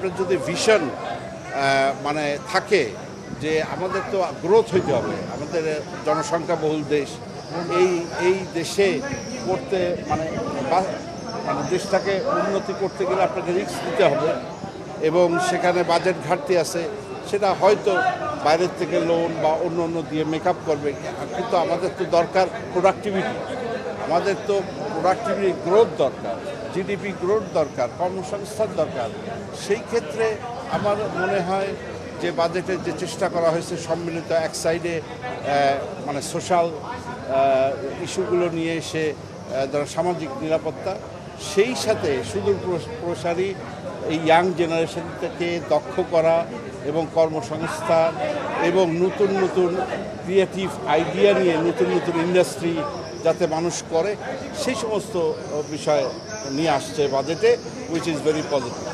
আপনার যদি ভিশন মানে থাকে যে আমাদের তো গ্রোথ হইতে হবে, আমাদের জনসংখ্যা বহুল দেশ, এই দেশে করতে মানে মানে দেশটাকে উন্নতি করতে গেলে আপনাকে রিস্ক দিতে হবে এবং সেখানে বাজেট ঘাটতি আছে, সেটা হয়তো বাইরের থেকে লোন বা অন্য অন্য দিয়ে মেকআপ করবে, কিন্তু আমাদের তো দরকার প্রোডাক্টিভিটি, আমাদের তো প্রোডাক্টিভিটি গ্রোথ দরকার, জিডিপি গ্রোথ দরকার, কর্মসংস্থান দরকার। সেই ক্ষেত্রে আমার মনে হয় যে বাজেটের যে চেষ্টা করা হয়েছে সম্মিলিত এক সাইডে মানে সোশ্যাল ইস্যুগুলো নিয়ে এসে ধরো সামাজিক নিরাপত্তা, সেই সাথে সুদূর প্রসারী এই ইয়াং জেনারেশন থেকে দক্ষ করা এবং কর্মসংস্থান এবং নতুন নতুন ক্রিয়েটিভ আইডিয়া নিয়ে নতুন নতুন ইন্ডাস্ট্রি যাতে মানুষ করে, সেই সমস্ত বিষয় নিয়ে আসছে বাজেটে, উইচ ইজ ভেরি পজিটিভ।